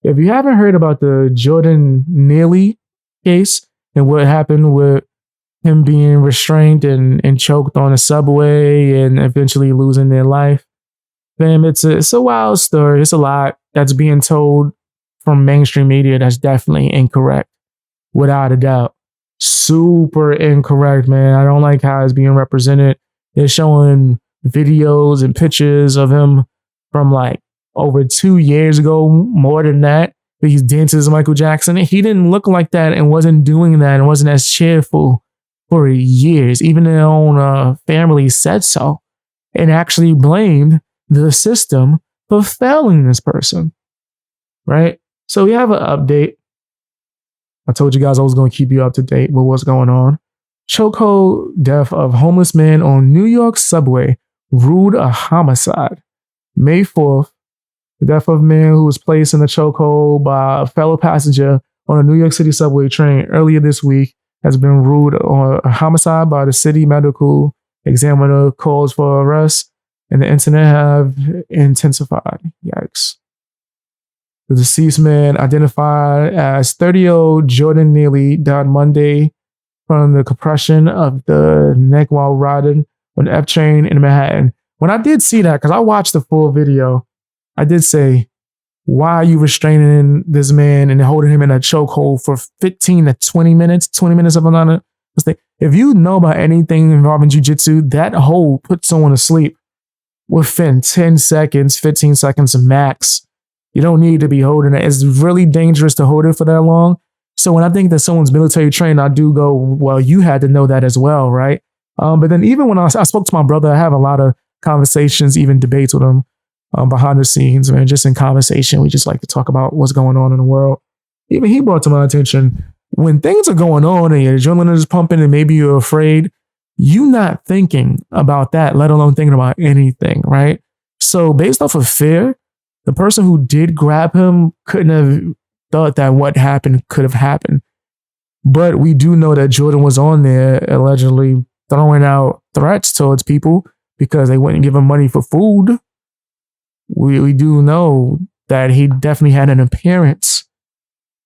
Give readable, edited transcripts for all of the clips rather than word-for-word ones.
if you haven't heard about the Jordan Neely case and what happened with him being restrained and choked on a subway and eventually losing their life, fam, it's a wild story. It's a lot that's being told from mainstream media that's definitely incorrect, without a doubt. Super incorrect, man. I don't like how it's being represented. They're showing videos and pictures of him from like over 2 years ago, more than that. These dances, Michael Jackson. He didn't look like that and wasn't doing that and wasn't as cheerful for years. Even their own family said so and actually blamed the system for failing this person, right? So we have an update. I told you guys I was going to keep you up to date with what's going on. Chokehold death of homeless man on New York subway ruled a homicide. May 4th, the death of a man who was placed in a chokehold by a fellow passenger on a New York City subway train earlier this week has been ruled a homicide by the city medical examiner. Calls for arrest and the incident have intensified. Yikes. The deceased man, identified as 30-year-old Jordan Neely, died Monday from the compression of the neck while riding on the F train in Manhattan. When I did see that, because I watched the full video, I did say, why are you restraining this man and holding him in a chokehold for 15 to 20 minutes? 20 minutes of another mistake. If you know about anything involving jujitsu, that hold puts someone to sleep within 10 seconds, 15 seconds max. You don't need to be holding it. It's really dangerous to hold it for that long. So when I think that someone's military trained, I do go, well, you had to know that as well, right? But then even when I spoke to my brother, I have a lot of conversations, even debates with him behind the scenes, man. Just in conversation, we just like to talk about what's going on in the world. Even he brought to my attention, when things are going on and your adrenaline is pumping and maybe you're afraid, you not thinking about that, let alone thinking about anything, right? So based off of fear, the person who did grab him couldn't have thought that what happened could have happened. But we do know that Jordan was on there allegedly throwing out threats towards people because they wouldn't give him money for food. We do know that he definitely had an appearance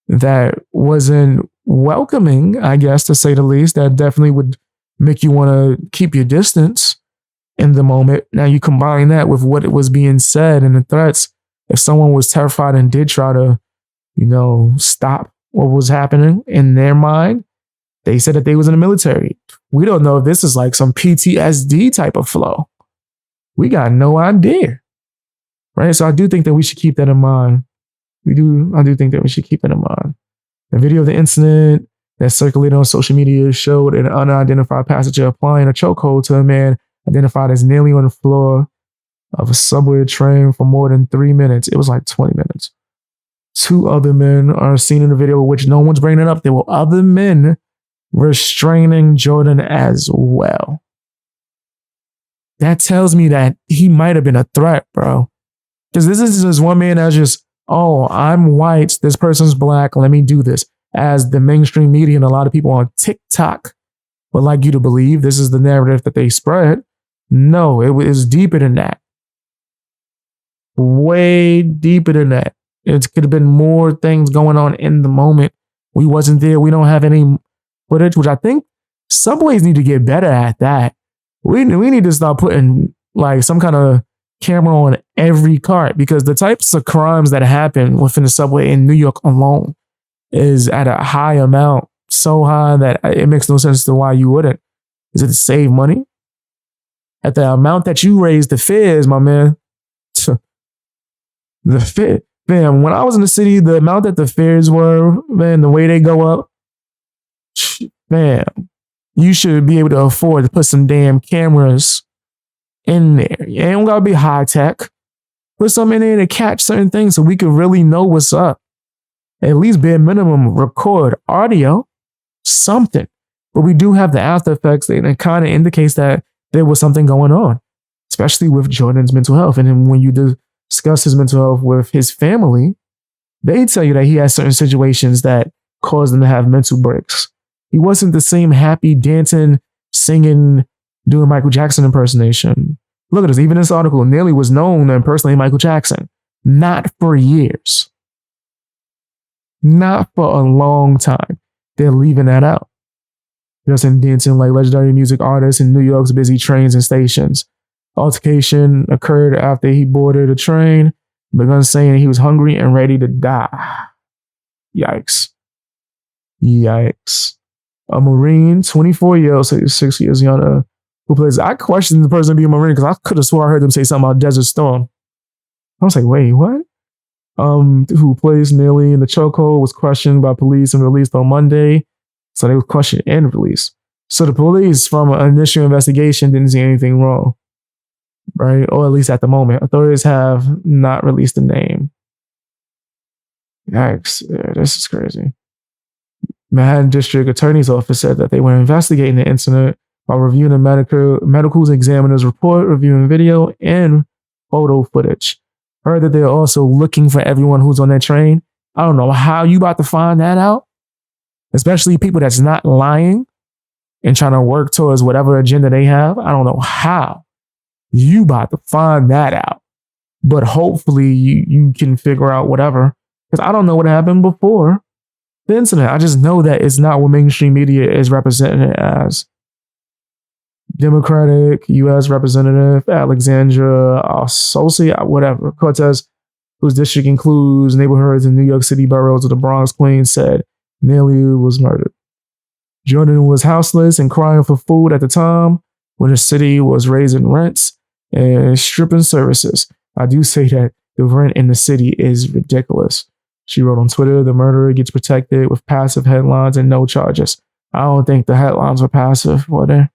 that wasn't welcoming, I guess, to say the least. That definitely would make you want to keep your distance in the moment. Now you combine that with what was being said and the threats. If someone was terrified and did try to, stop what was happening in their mind, they said that they was in the military. We don't know if this is like some PTSD type of flow. We got no idea, right? So I do think that we should keep that in mind. I do think that we should keep it in mind. The video of the incident that circulated on social media showed an unidentified passenger applying a chokehold to a man identified as Neely on the floor of a subway train for more than 3 minutes. It was like 20 minutes. 2 other men are seen in the video, which no one's bringing up. There were other men restraining Jordan as well. That tells me that he might have been a threat, bro. Because this is just one man that's just, oh, I'm white, this person's black, let me do this. As the mainstream media and a lot of people on TikTok would like you to believe, this is the narrative that they spread. No, it was deeper than that. Way deeper than that. It could have been more things going on in the moment. We wasn't there. We don't have any footage, which I think subways need to get better at that. We need to start putting like some kind of camera on every cart, because the types of crimes that happen within the subway in New York alone is at a high amount, so high that it makes no sense to why you wouldn't. Is it to save money? At the amount that you raise the fares, my man, the fare, man, when I was in the city, the amount that the fares were, man, the way they go up, man, you should be able to afford to put some damn cameras in there. You ain't gotta be high tech. Put some in there to catch certain things so we can really know what's up. At least bare minimum, record audio, something. But we do have the after effects, and it kind of indicates that there was something going on, especially with Jordan's mental health. And then when you discuss his mental health with his family, they tell you that he has certain situations that caused him to have mental breaks. He wasn't the same happy, dancing, singing, doing Michael Jackson impersonation. Look at this. Even this article, Neely was known to impersonate Michael Jackson. Not for years. Not for a long time. They're leaving that out. Justin dancing like legendary music artists in New York's busy trains and stations. Altercation occurred after he boarded a train, begun saying he was hungry and ready to die. Yikes. Yikes. A Marine, 24-year-old, so 6 years younger, who plays. I questioned the person being a Marine because I could have swore I heard them say something about Desert Storm. I was like, wait, what? Who plays Neely in the chokehold was questioned by police and released on Monday. So they were questioned and released. So the police, from an initial investigation, didn't see anything wrong, right? Or at least at the moment. Authorities have not released the name. Yikes. Yeah, this is crazy. Manhattan District Attorney's Office said that they were investigating the incident while reviewing the medical examiner's report, reviewing video and photo footage. Heard that they're also looking for everyone who's on that train. I don't know how you about to find that out, especially people that's not lying and trying to work towards whatever agenda they have. I don't know how you about to find that out, but hopefully you can figure out whatever, because I don't know what happened before the incident. I just know that it's not what mainstream media is representing it as. Democratic U.S. Representative Alexandra whatever, Cortez, whose district includes neighborhoods in New York City boroughs of the Bronx, Queens, said Neely was murdered. Jordan was houseless and crying for food at the time when the city was raising rents and stripping services. I do say that the rent in the city is ridiculous. She wrote on Twitter, the murderer gets protected with passive headlines and no charges. I don't think the headlines were passive, were they?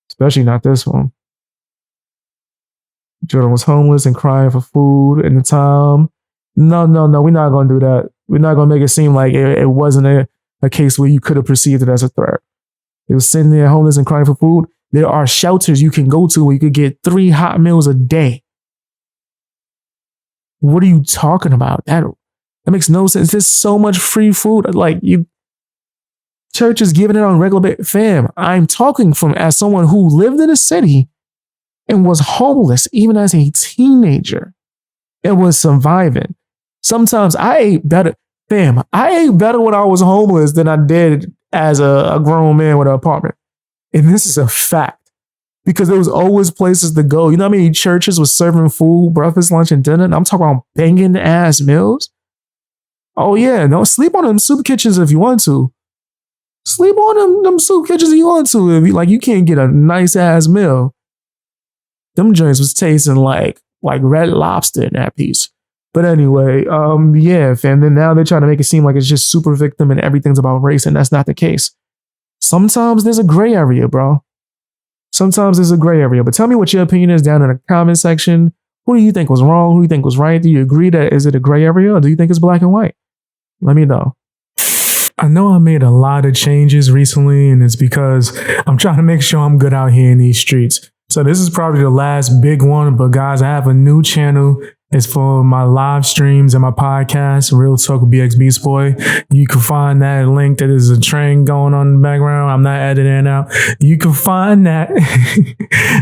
Especially not this one. Jordan was homeless and crying for food in the time. No, we're not going to do that. We're not going to make it seem like it wasn't a case where you could have perceived it as a threat. He was sitting there homeless and crying for food. There are shelters you can go to where you could get 3 hot meals a day. What are you talking about? That makes no sense. There's so much free food. Like, church is giving it on regular basis. Fam, I'm talking as someone who lived in a city and was homeless even as a teenager and was surviving. Sometimes I ate better. Fam, I ate better when I was homeless than I did as a grown man with an apartment. And this is a fact. Because there was always places to go. You know how many churches was serving food, breakfast, lunch, and dinner? And I'm talking about banging ass meals. Oh yeah, no, sleep on them soup kitchens if you want to. Sleep on them soup kitchens if you want to. If you can't get a nice ass meal. Them joints was tasting like Red Lobster in that piece. But anyway, yeah, fam. Then now they're trying to make it seem like it's just super victim and everything's about race, and that's not the case. Sometimes there's a gray area, bro. Sometimes there's a gray area. But tell me what your opinion is down in the comment section. Who do you think was wrong? Who do you think was right? Do you agree that is it a gray area, or do you think it's black and white? Let me know. I know I made a lot of changes recently, and it's because I'm trying to make sure I'm good out here in these streets. So this is probably the last big one, but guys, I have a new channel. It's for my live streams and my podcast, Real Talk with BXB Boy. You can find that link. That is a train going on in the background. I'm not editing out. You can find that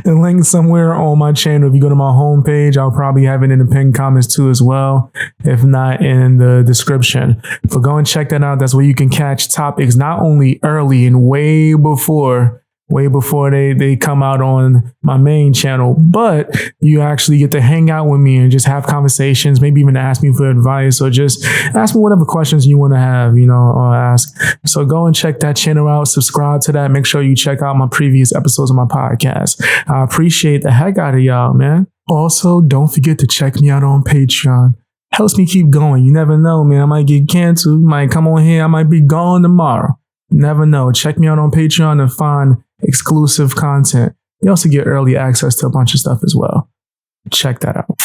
the link somewhere on my channel. If you go to my homepage, I'll probably have it in the pinned comments too as well. If not, in the description. So go and check that out. That's where you can catch topics not only early and way before they come out on my main channel, but you actually get to hang out with me and just have conversations, maybe even ask me for advice or just ask me whatever questions you want to have, or ask. So go and check that channel out, subscribe to that. Make sure you check out my previous episodes of my podcast. I appreciate the heck out of y'all, man. Also, don't forget to check me out on Patreon. Helps me keep going. You never know, man. I might get canceled. You might come on here. I might be gone tomorrow. Never know. Check me out on Patreon and find exclusive content. You also get early access to a bunch of stuff as well. Check that out.